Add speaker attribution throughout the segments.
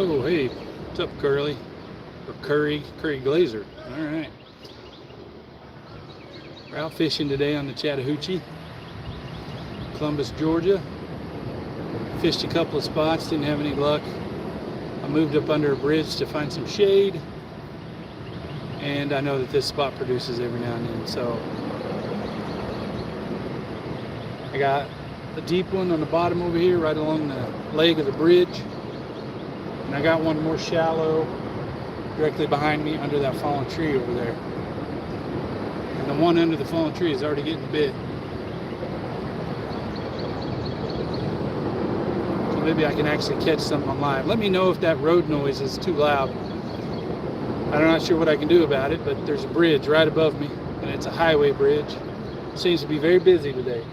Speaker 1: Oh, hey, what's up, Curly? Or Curry Glazer. All right. We're out fishing today on the Chattahoochee, Columbus, Georgia. Fished a couple of spots, didn't have any luck. I moved up under a bridge to find some shade, and I know that this spot produces every now and then, so I got a deep one on the bottom over here, right along the leg of the bridge, and I got one more shallow directly behind me under that fallen tree over there. And the one under the fallen tree is already getting bit. So maybe I can actually catch something on live. Let me know if that road noise is too loud. I'm not sure what I can do about it, but there's a bridge right above me, and it's a highway bridge. It seems to be very busy today.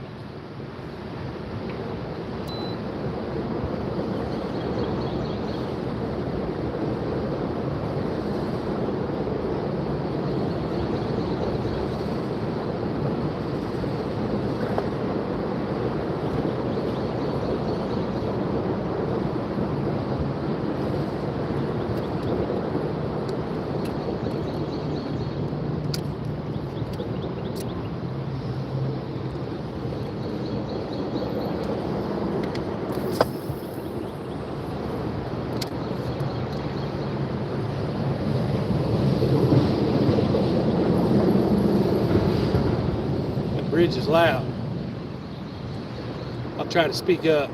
Speaker 1: Bridge is loud. I'll try to speak up.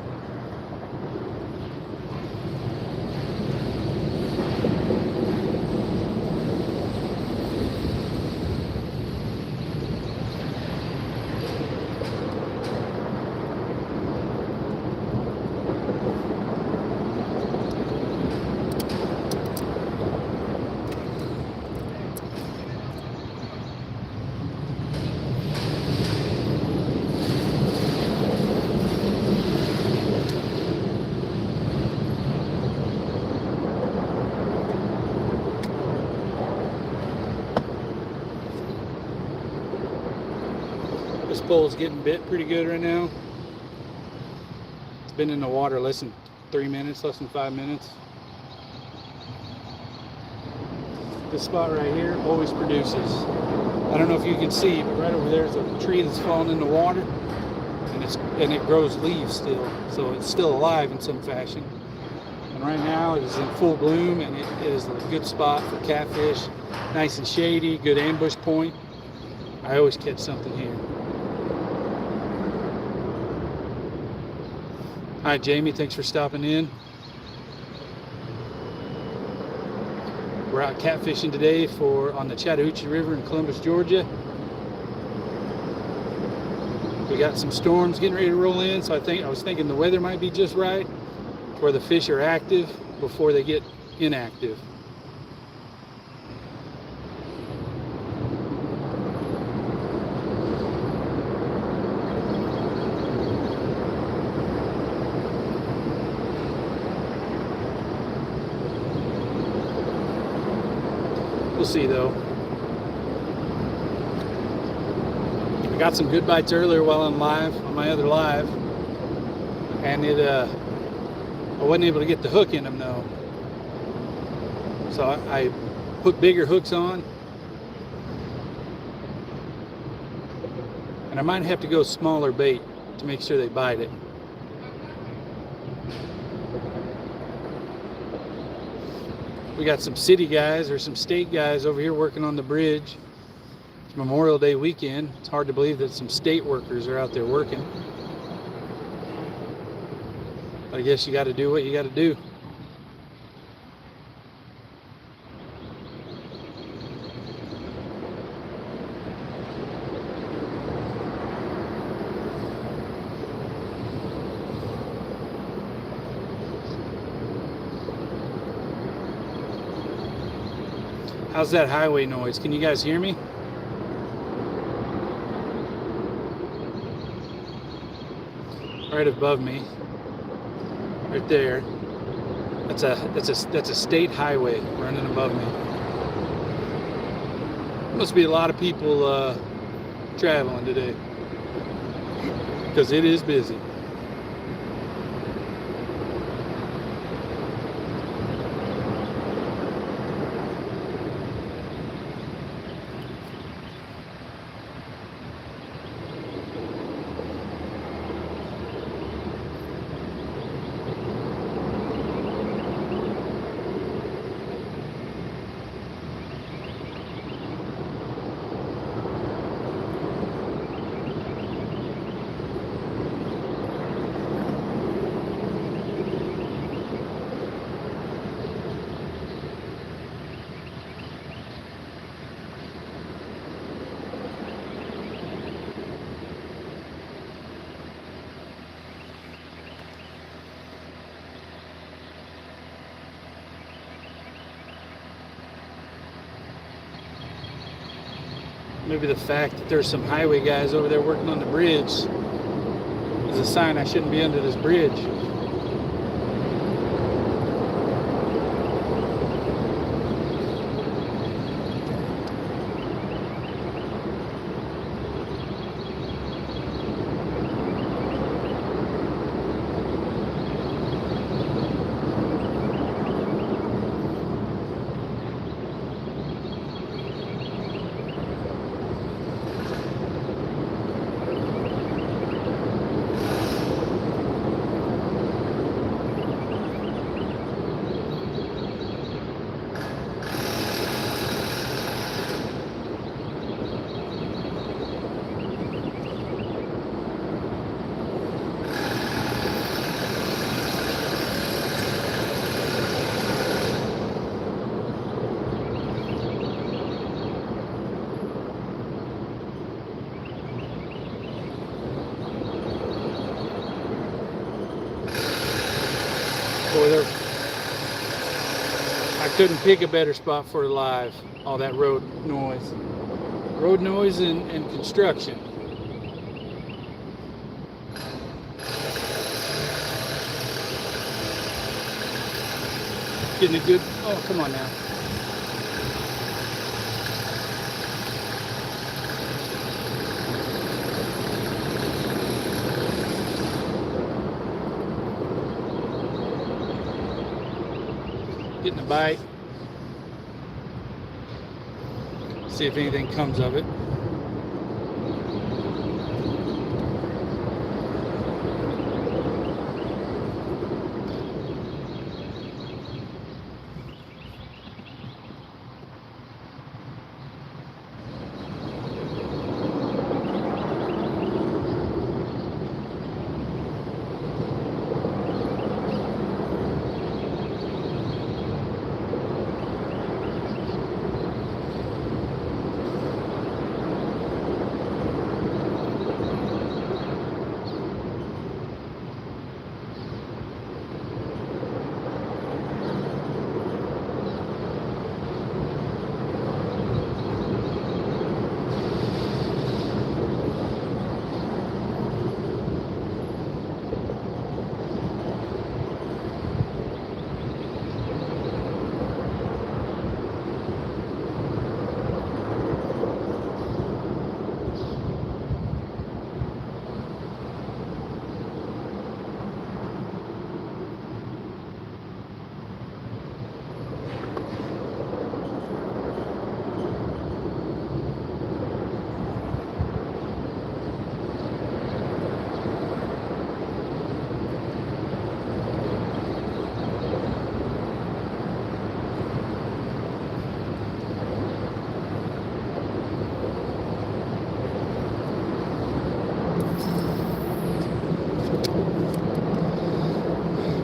Speaker 1: This pole's getting bit pretty good right now. It's been in the water less than 3 minutes, less than 5 minutes. This spot right here always produces. I don't know if you can see, but right over there is a tree that's fallen in the water, and it grows leaves still, so it's still alive in some fashion. And right now it is in full bloom, and it is a good spot for catfish. Nice and shady, good ambush point. I always catch something here. Hi Jamie, thanks for stopping in. We're out catfishing today on the Chattahoochee River in Columbus, Georgia. We got some storms getting ready to roll in, so I was thinking the weather might be just right where the fish are active before they get inactive. We'll see though. I got some good bites earlier while on my other live, and I wasn't able to get the hook in them though. So I put bigger hooks on, and I might have to go smaller bait to make sure they bite it. We got some city guys or some state guys over here working on the bridge. It's Memorial Day weekend. It's hard to believe that some state workers are out there working. But I guess you got to do what you got to do. How's that highway noise? Can you guys hear me? Right above me, right there. That's a state highway running above me. Must be a lot of people traveling today because it is busy. Maybe the fact that there's some highway guys over there working on the bridge is a sign I shouldn't be under this bridge. Boy, I couldn't pick a better spot for a live. All that road noise. Road noise and construction. Getting a good, oh, come on now. Getting a bite. See if anything comes of it.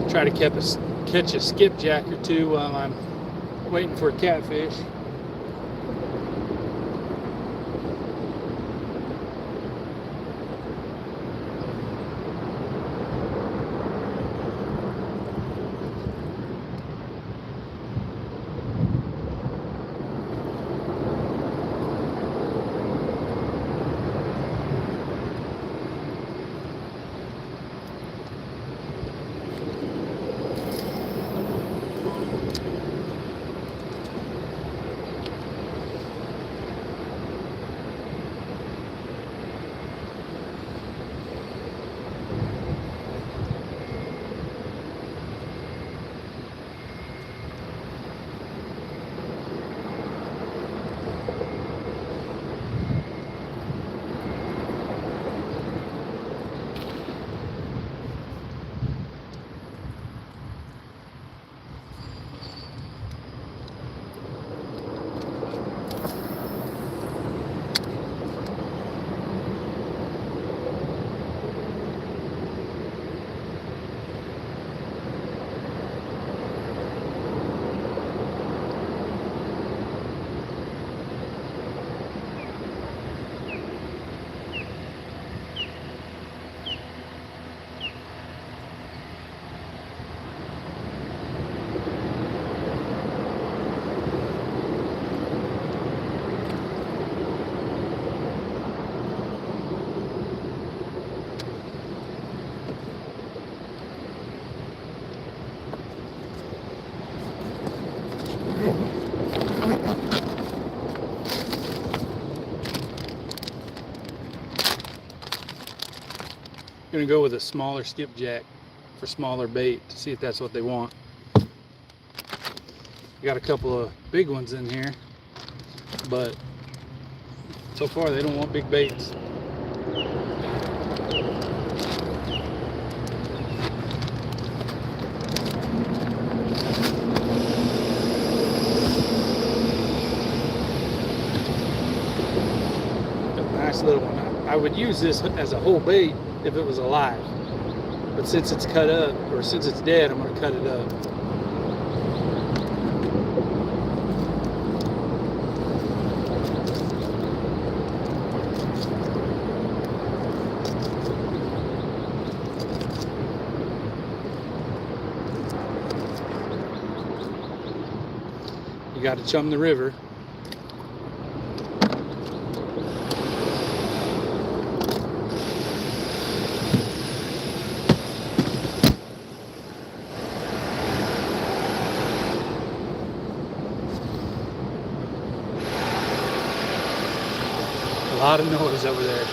Speaker 1: Try to catch a skipjack or two while I'm waiting for a catfish. Gonna go with a smaller skipjack for smaller bait to see if that's what they want. Got a couple of big ones in here, but so far they don't want big baits. Nice little one. I would use this as a whole bait if it was alive, but since it's cut up, or since it's dead, I'm going to cut it up. You got to chum the river. A lot of noise over there.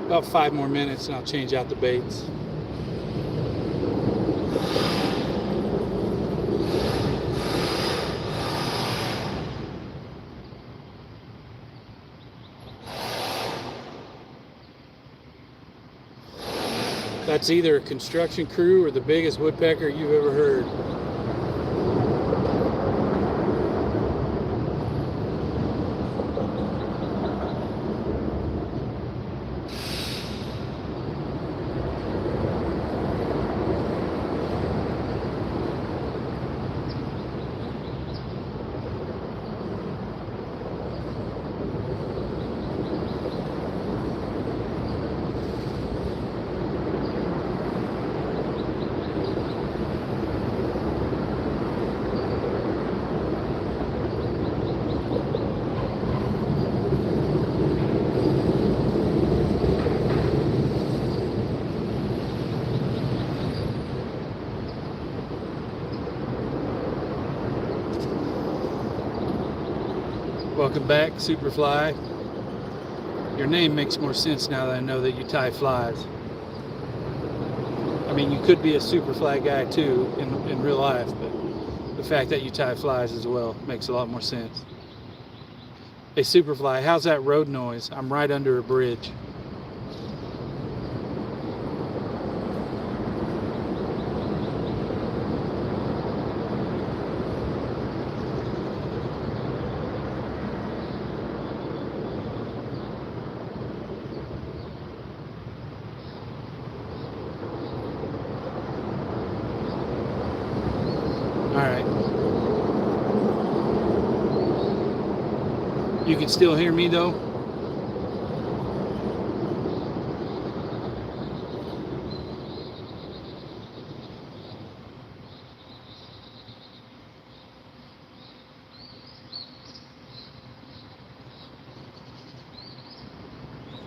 Speaker 1: About 5 more minutes and I'll change out the baits. That's either a construction crew or the biggest woodpecker you've ever heard. Welcome back, Superfly. Your name makes more sense now that I know that you tie flies. I mean, you could be a Superfly guy too in real life, but the fact that you tie flies as well makes a lot more sense. Hey, Superfly, how's that road noise? I'm right under a bridge. Alright. You can still hear me though?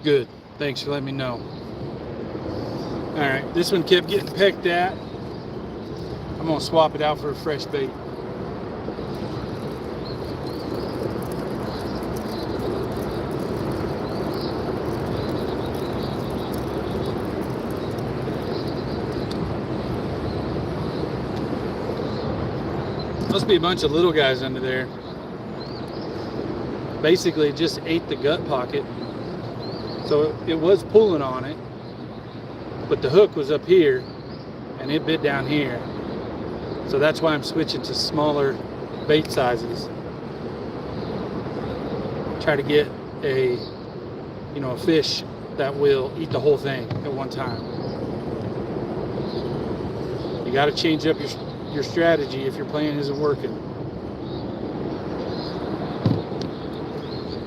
Speaker 1: Good. Thanks for letting me know. Alright, this one kept getting pecked at. I'm going to swap it out for a fresh bait. Must be a bunch of little guys under there. Basically, it just ate the gut pocket. So it was pulling on it, but the hook was up here, and it bit down here. So that's why I'm switching to smaller bait sizes. Try to get a fish that will eat the whole thing at one time. You got to change up your strategy if your plan isn't working.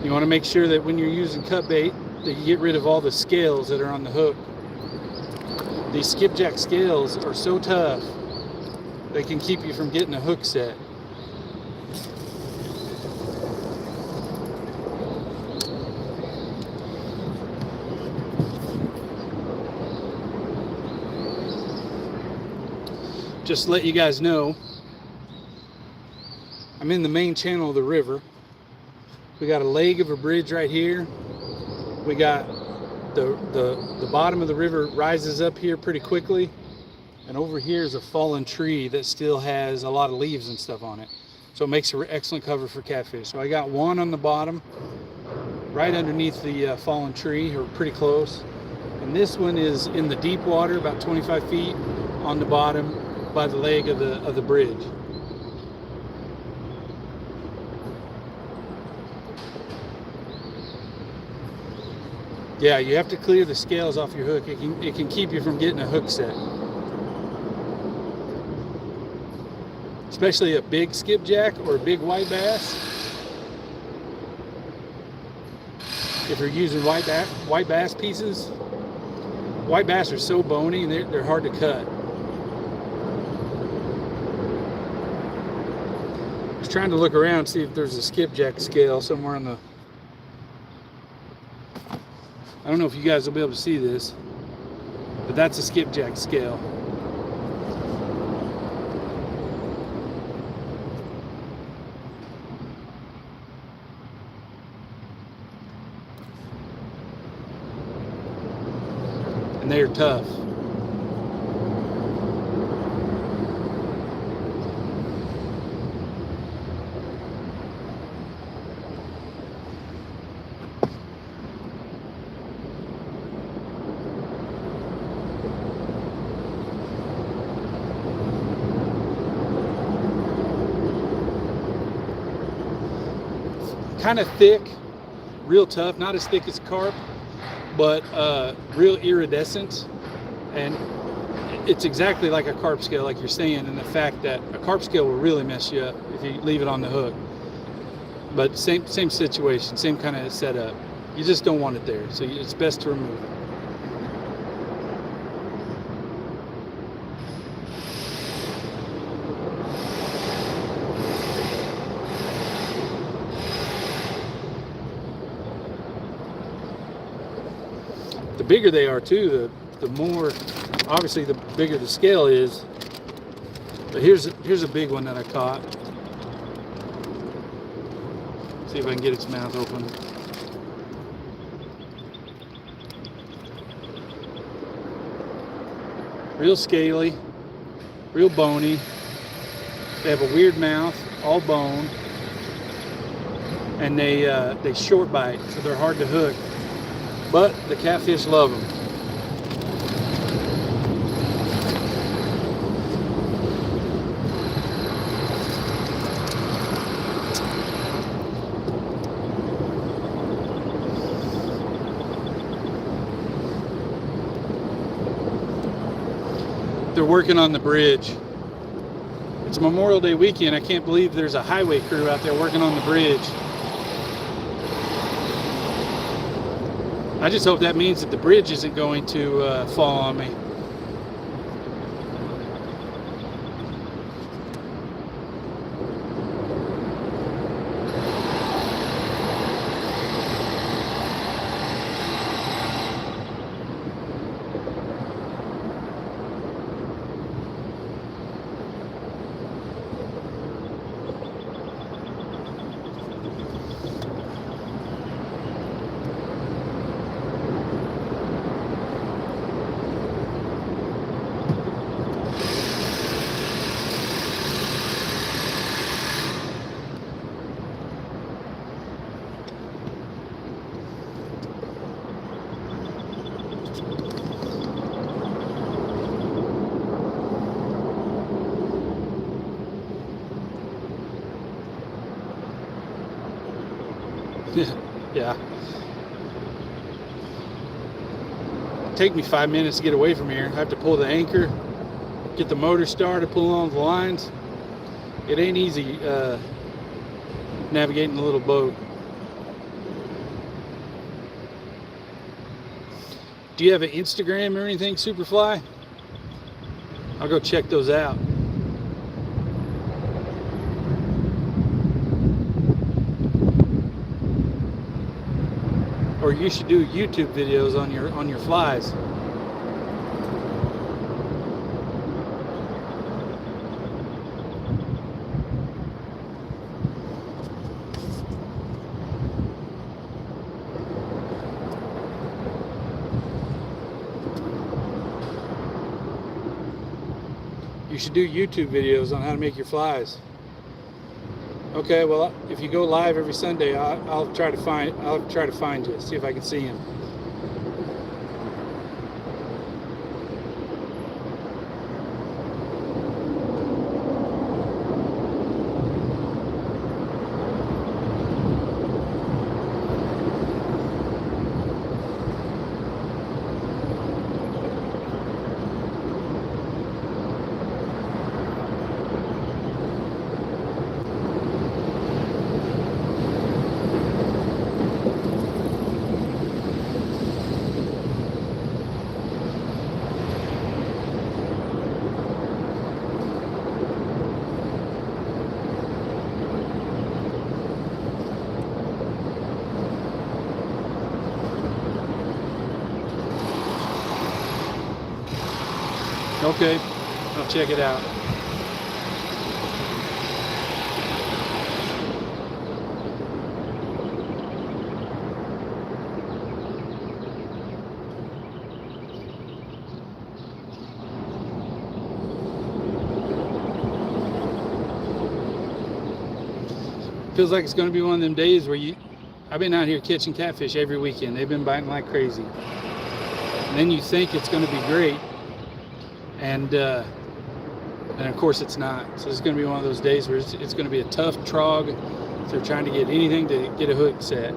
Speaker 1: You want to make sure that when you're using cut bait that you get rid of all the scales that are on the hook. These skipjack scales are so tough they can keep you from getting a hook set. Just to let you guys know, I'm in the main channel of the river. We got a leg of a bridge right here. We got the bottom of the river rises up here pretty quickly, and over here is a fallen tree that still has a lot of leaves and stuff on it, so it makes an excellent cover for catfish. So I got one on the bottom right underneath the fallen tree, or pretty close, and this one is in the deep water about 25 feet on the bottom by the leg of the bridge. Yeah, you have to clear the scales off your hook. It can keep you from getting a hook set. Especially a big skipjack or a big white bass. If you're using white bass pieces, white bass are so bony and they're hard to cut. Just trying to look around, see if there's a skipjack scale somewhere on the... I don't know if you guys will be able to see this, but that's a skipjack scale. And they are tough. Kind of thick, real tough, not as thick as carp, but real iridescent, and it's exactly like a carp scale, like you're saying, and the fact that a carp scale will really mess you up if you leave it on the hook. But same situation, same kind of setup. You just don't want it there, so it's best to remove it. The bigger they are too, the more, obviously the bigger the scale is. But here's a big one that I caught. See if I can get its mouth open. Real scaly, real bony. They have a weird mouth, all bone, and they short bite, so they're hard to hook. But the catfish love them. They're working on the bridge. It's Memorial Day weekend. I can't believe there's a highway crew out there working on the bridge. I just hope that means that the bridge isn't going to fall on me. Yeah. Take me 5 minutes to get away from here. I have to pull the anchor, get the motor started, pull along the lines. It ain't easy navigating a little boat. Do you have an Instagram or anything, Superfly? I'll go check those out. Or you should do YouTube videos on your flies. You should do YouTube videos on how to make your flies. Okay, well, if you go live every Sunday, I'll try to find you, see if I can see him. Okay, I'll check it out. Feels like it's going to be one of them days where I've been out here catching catfish every weekend. They've been biting like crazy. And then you think it's going to be great. And of course it's not. So it's going to be one of those days where it's going to be a tough trog if they're trying to get anything to get a hook set.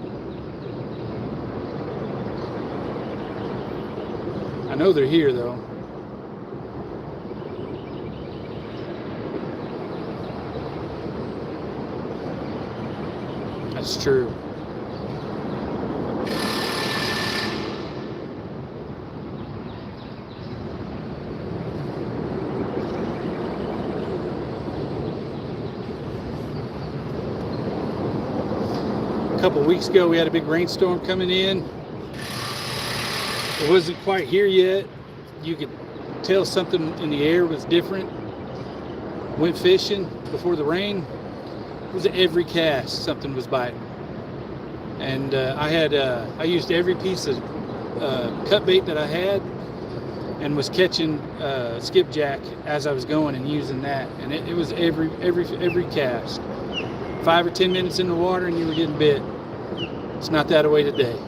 Speaker 1: I know they're here though. That's true. A couple of weeks ago we had a big rainstorm coming in. It wasn't quite here yet. You could tell something in the air was different. Went fishing before the rain. It was every cast something was biting. And I used every piece of cut bait that I had and was catching skipjack as I was going and using that. And it was every cast. 5 or 10 minutes in the water and you were getting bit. It's not that way today.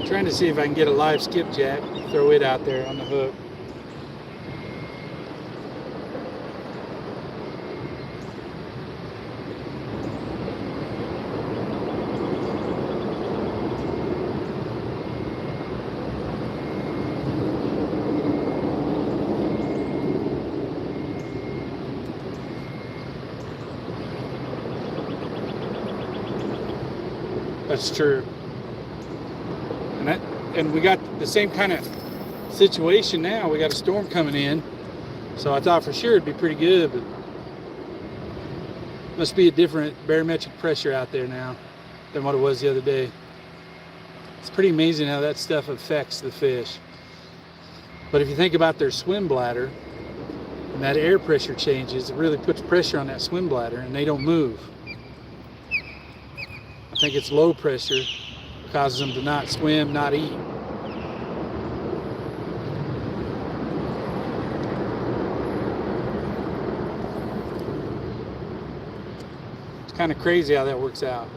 Speaker 1: Trying to see if I can get a live skipjack, throw it out there on the hook. That's true. And we got the same kind of situation now. We got a storm coming in, so I thought for sure it'd be pretty good, but Must be a different barometric pressure out there now than what it was the other day. It's pretty amazing how that stuff affects the fish. But if you think about their swim bladder, and that air pressure changes, it really puts pressure on that swim bladder and they don't move. I think it's low pressure causes them to not swim, not eat. It's kind of crazy how that works out.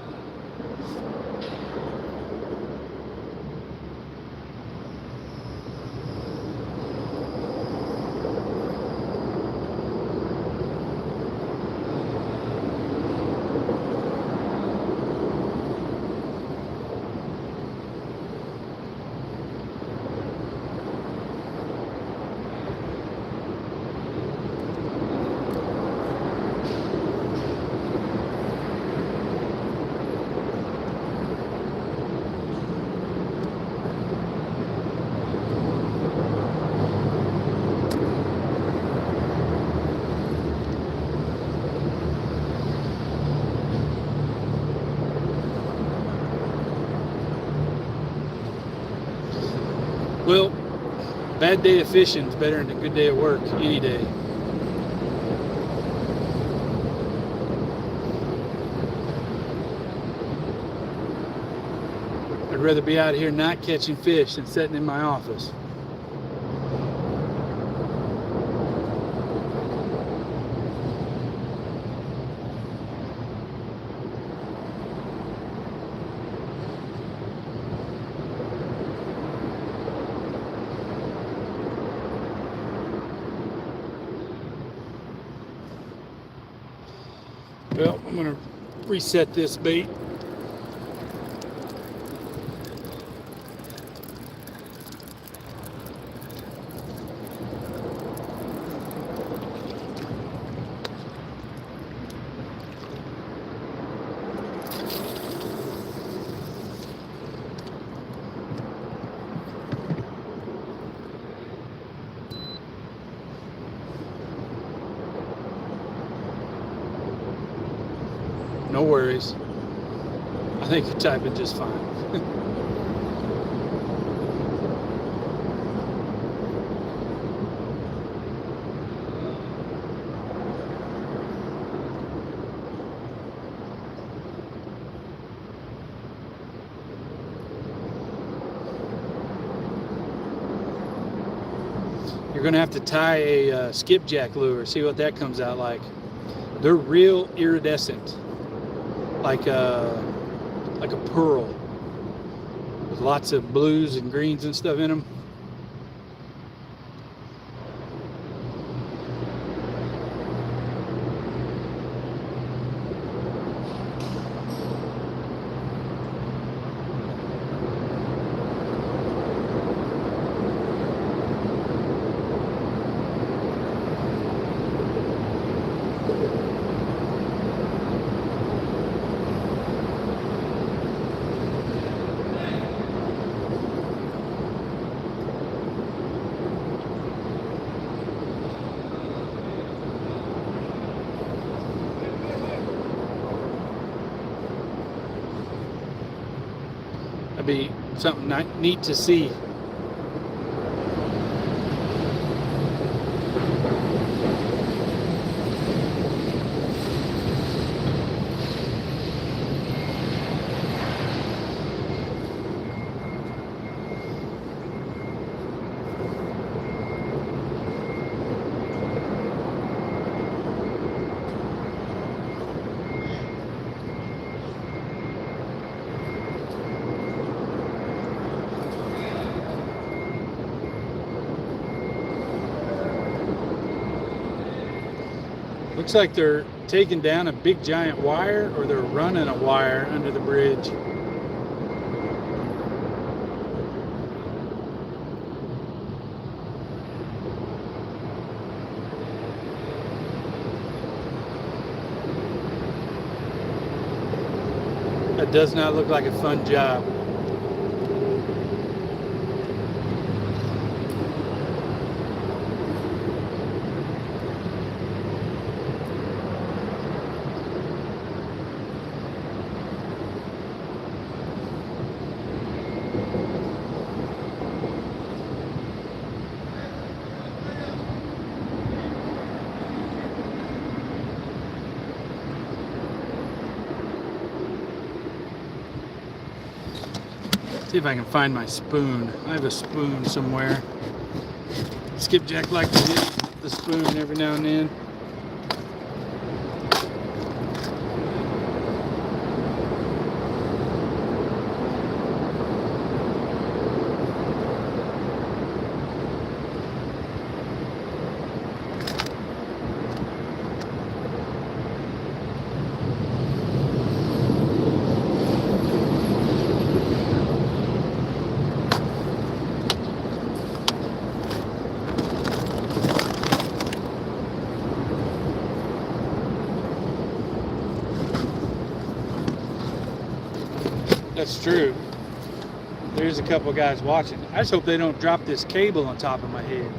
Speaker 1: Well, bad day of fishing is better than a good day of work any day. I'd rather be out here not catching fish than sitting in my office. Well, I'm going to reset this bait. No worries. I think you're typing just fine. You're going to have to tie a skipjack lure, see what that comes out like. They're real iridescent. Like a pearl with lots of blues and greens and stuff in them. That'd be something neat to see. Looks like they're taking down a big giant wire, or they're running a wire under the bridge. That does not look like a fun job. See if I can find my spoon. I have a spoon somewhere. Skipjack likes to hit the spoon every now and then. That's true. There's a couple guys watching. I just hope they don't drop this cable on top of my head.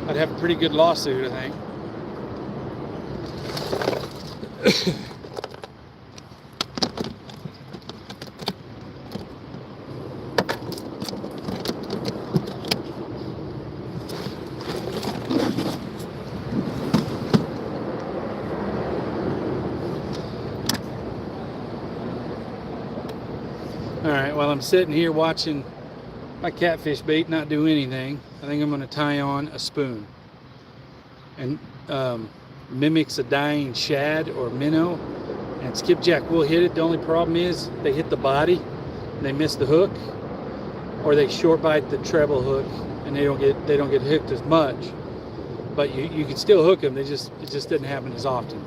Speaker 1: I'd have a pretty good lawsuit, I think. Alright, while I'm sitting here watching my catfish bait not do anything, I think I'm going to tie on a spoon. And mimics a dying shad or minnow. And skipjack will hit it. The only problem is they hit the body and they miss the hook, or they short bite the treble hook and they don't get hooked as much. But you can still hook them. It just doesn't happen as often.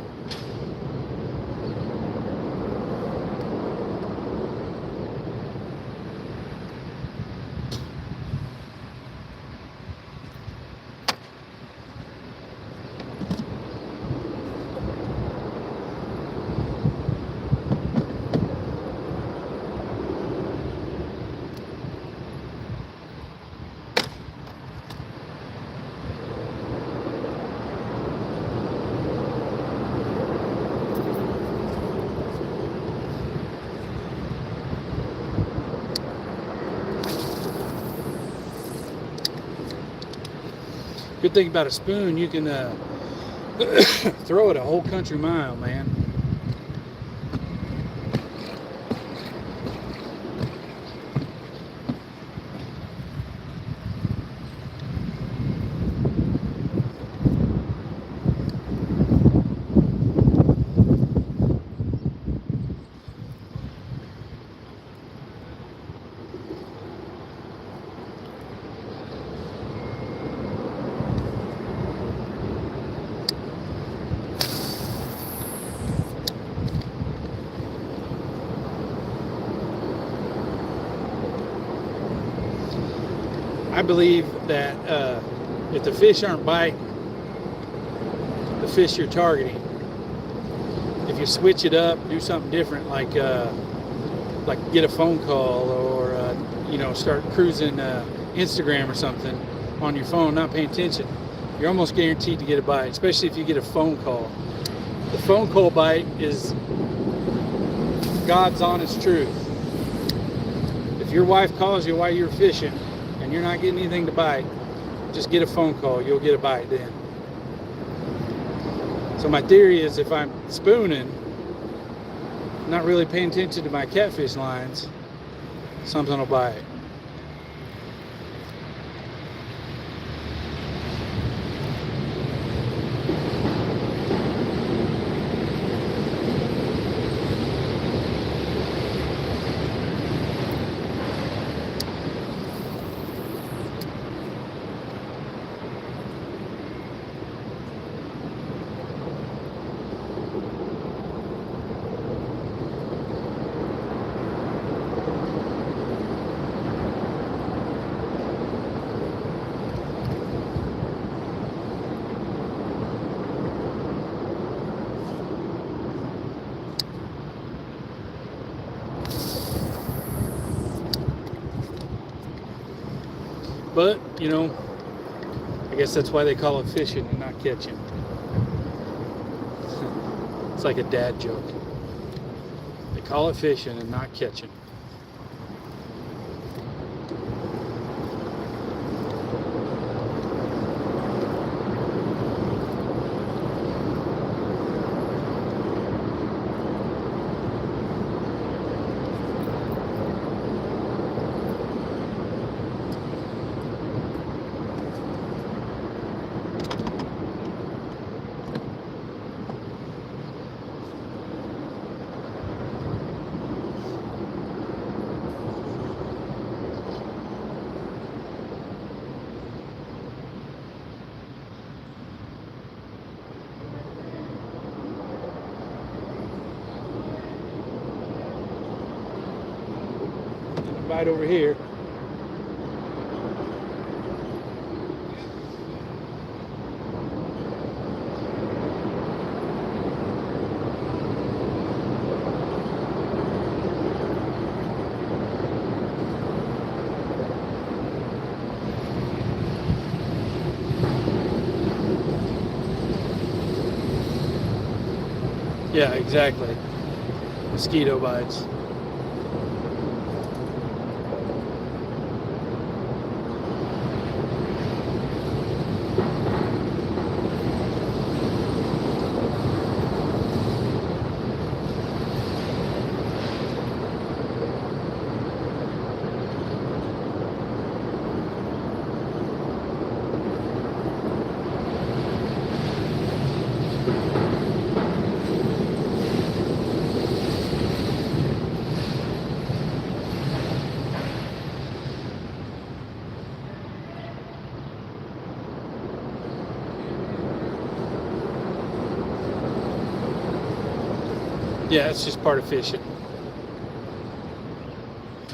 Speaker 1: Good thing about a spoon, you can throw it a whole country mile, man. I believe that if the fish aren't biting the fish you're targeting, if you switch it up, do something different, like get a phone call, or start cruising Instagram or something on your phone, not paying attention, you're almost guaranteed to get a bite, especially if you get a phone call. The phone call bite is God's honest truth. If your wife calls you while you're fishing and you're not getting anything to bite, just get a phone call. You'll get a bite then. So my theory is, if I'm spooning, not really paying attention to my catfish lines, something will bite. But, I guess that's why they call it fishing and not catching. It's like a dad joke. They call it fishing and not catching. bite over here. Yeah, exactly. Mosquito bites. Yeah, it's just part of fishing.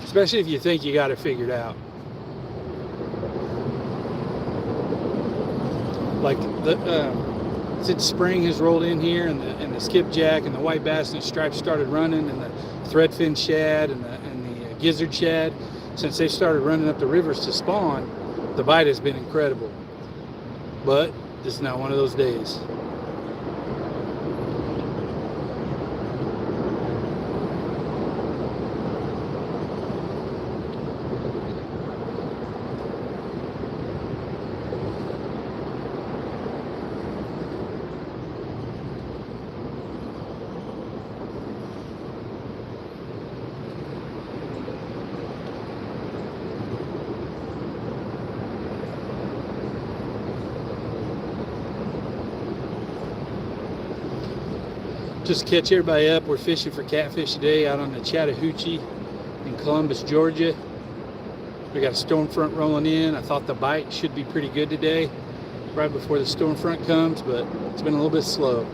Speaker 1: Especially if you think you got it figured out. Like since spring has rolled in here, and the skipjack and the white bass and the stripes started running, and the threadfin shad and the gizzard shad, since they started running up the rivers to spawn, the bite has been incredible. But this is not one of those days. Just to catch everybody up, we're fishing for catfish today out on the Chattahoochee in Columbus, Georgia. We got a storm front rolling in. I thought the bite should be pretty good today, right before the storm front comes, but it's been a little bit slow.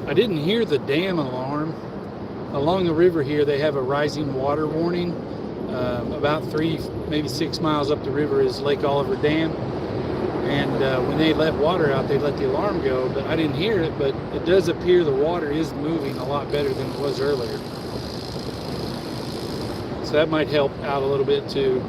Speaker 1: I didn't hear the dam alarm. Along the river here, they have a rising water warning. About 3, maybe 6 miles up the river is Lake Oliver Dam. And when they let water out, they let the alarm go, but I didn't hear it, but it does appear the water is moving a lot better than it was earlier. So that might help out a little bit too.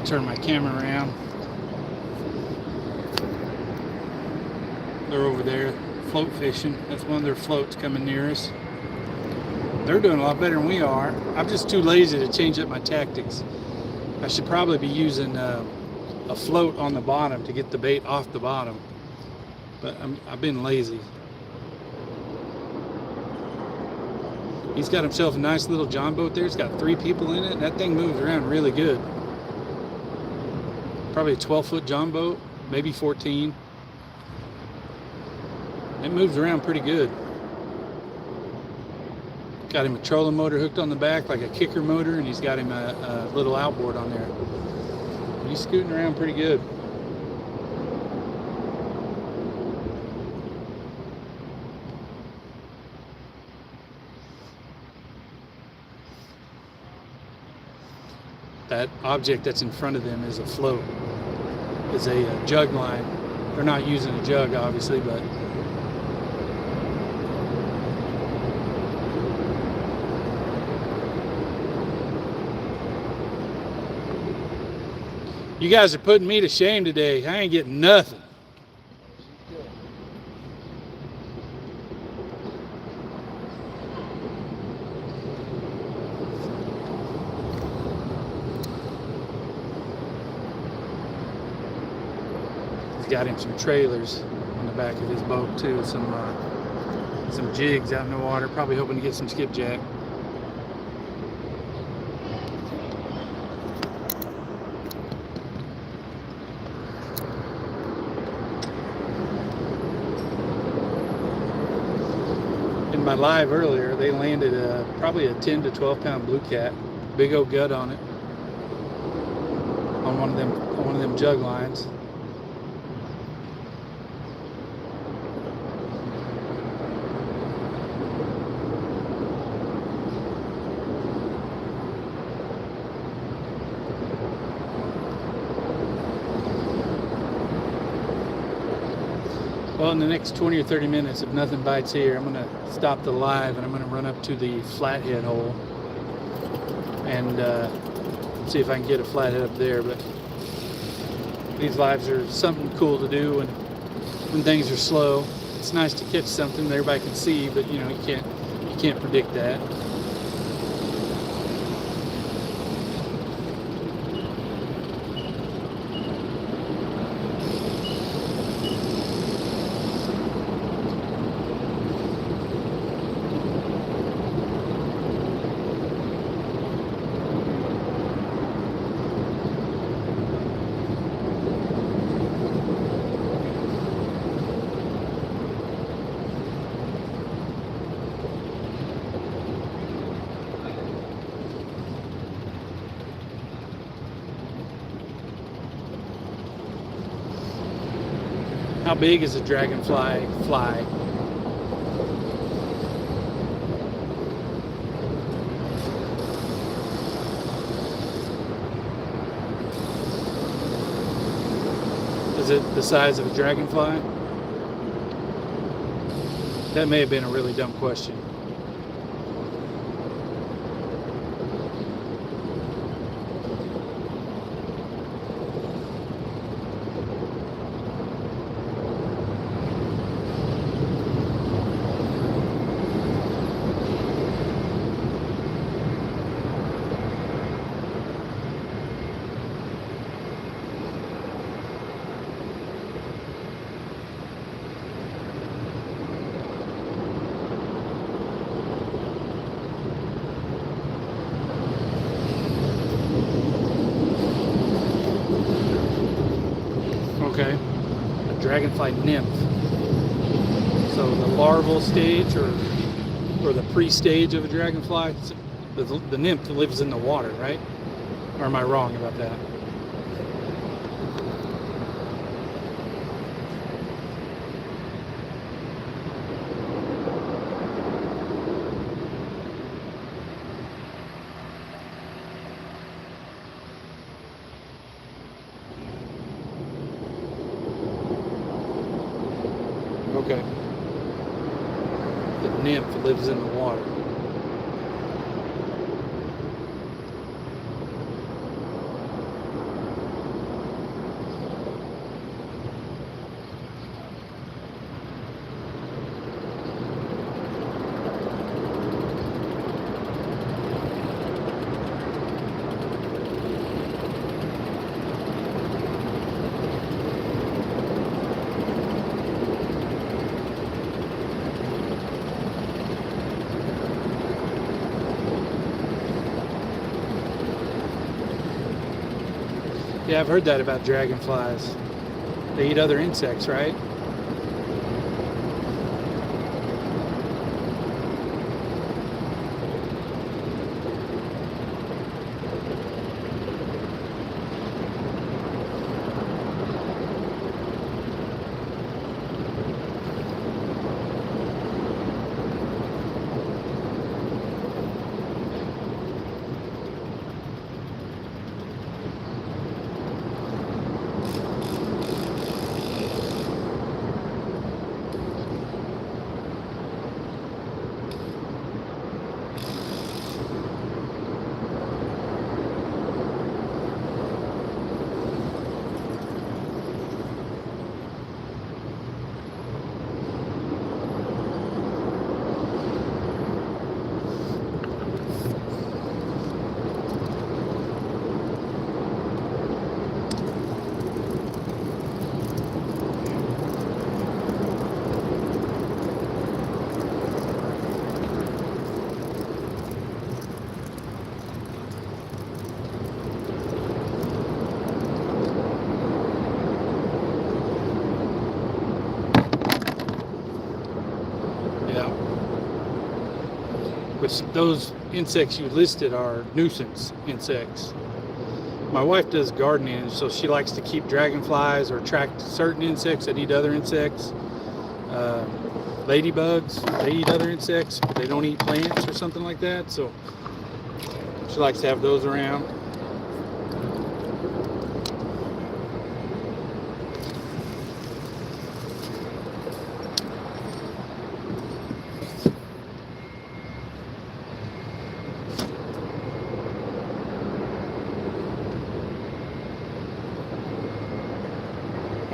Speaker 1: Turn my camera around. They're over there float fishing. That's one of their floats coming near us. They're doing a lot better than we are. I'm just too lazy to change up my tactics. I should probably be using a float on the bottom to get the bait off the bottom, but I've been lazy. He's got himself a nice little John boat there. It's got 3 people in it, and that thing moves around really good. Probably a 12-foot John boat, maybe 14. It moves around pretty good. Got him a trolling motor hooked on the back like a kicker motor, and he's got him a little outboard on there. He's scooting around pretty good. that object that's in front of them is a float, is a jug line. They're not using a jug, obviously, but you guys are putting me to shame today. I ain't getting nothing. He's got him some trailers on the back of his boat too. Some jigs out in the water. Probably hoping to get some skipjack. In my live earlier, they landed probably a 10 to 12 pound blue cat, big old gut on it, on one of them jug lines. Well, in the next 20 or 30 minutes, if nothing bites here, I'm going to stop the live and I'm going to run up to the flathead hole and see if I can get a flathead up there. But these lives are something cool to do when things are slow. It's nice to catch something that everybody can see, but you know, you can't predict that. How big is a dragonfly fly? Is it the size of a dragonfly? That may have been a really dumb question. Okay, a dragonfly nymph. So the larval stage or the pre-stage of a dragonfly, the nymph lives in the water, right? Or am I wrong about that? Okay. The nymph lives in the water. Yeah, I've heard that about dragonflies. They eat other insects, right? those insects you listed are nuisance insects. My wife does gardening, so she likes to keep dragonflies or attract certain insects that eat other insects. Ladybugs, they eat other insects, but they don't eat plants or something like that. So she likes to have those around.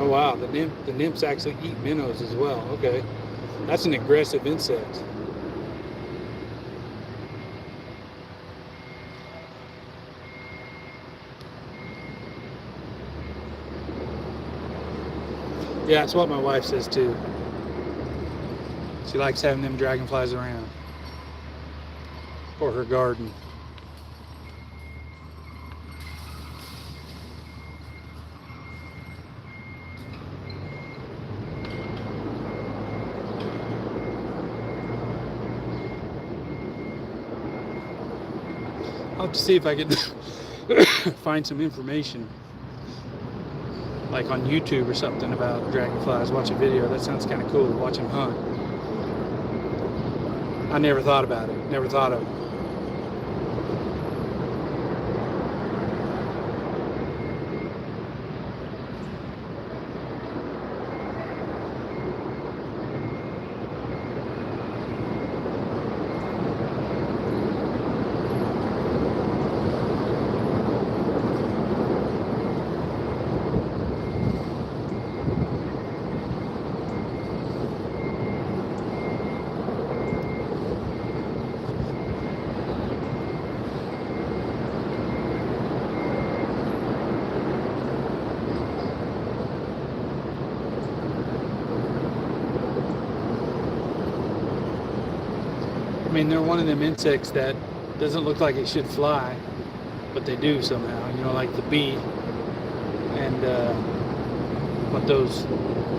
Speaker 1: Oh wow, the nymphs actually eat minnows as well. Okay, that's an aggressive insect. Yeah, that's what my wife says too. She likes having them dragonflies around for her garden. I'll have to see if I can find some information, like on YouTube or something, about dragonflies. Watch a video. That sounds kind of cool. Watch them hunt. I never thought about it. Never thought of it. I mean, they're one of them insects that doesn't look like it should fly, but they do somehow. You know, like the bee and what those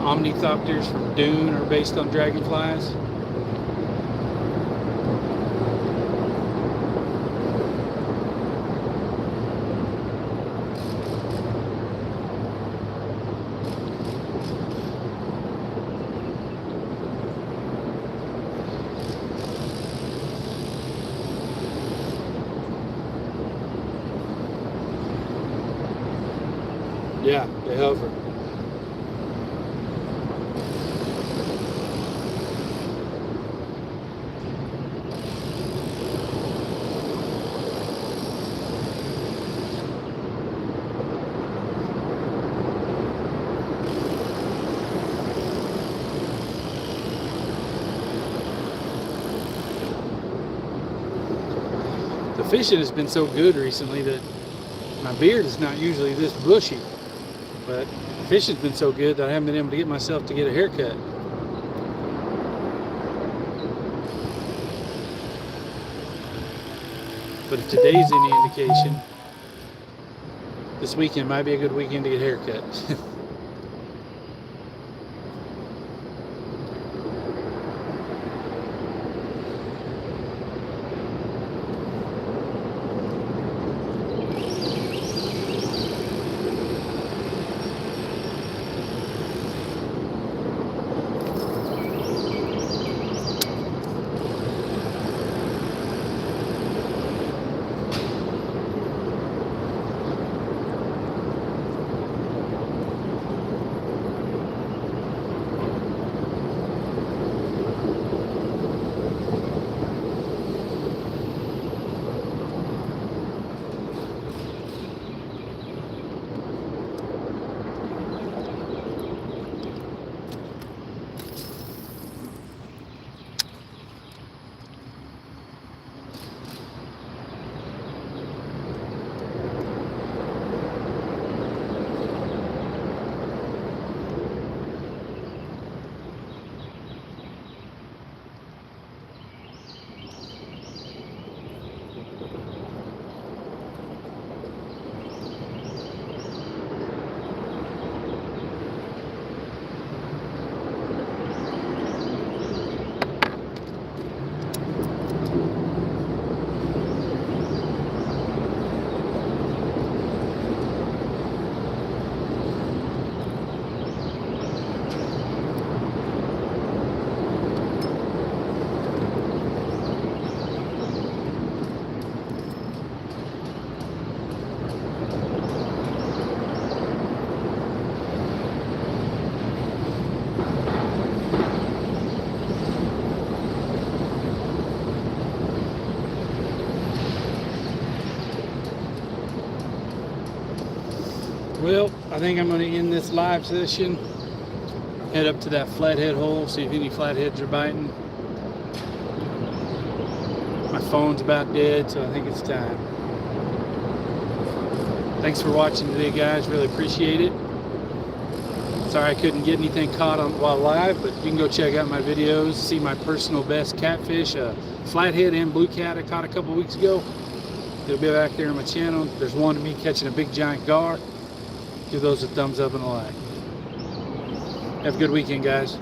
Speaker 1: omnithopters from Dune are based on dragonflies. Yeah, they hover. The fishing has been so good recently that my beard is not usually this bushy. But the fishing's been so good that I haven't been able to get myself to get a haircut. But if today's any indication, this weekend might be a good weekend to get a haircut. Well, I think I'm going to end this live session. Head up to that flathead hole, see if any flatheads are biting. My phone's about dead, so I think it's time. Thanks for watching today, guys. Really appreciate it. Sorry I couldn't get anything caught on while live, but you can go check out my videos, see my personal best catfish, flathead and blue cat I caught a couple weeks ago. It'll be back there on my channel. There's one of me catching a big giant gar. Give those a thumbs up and a like. Have a good weekend, guys.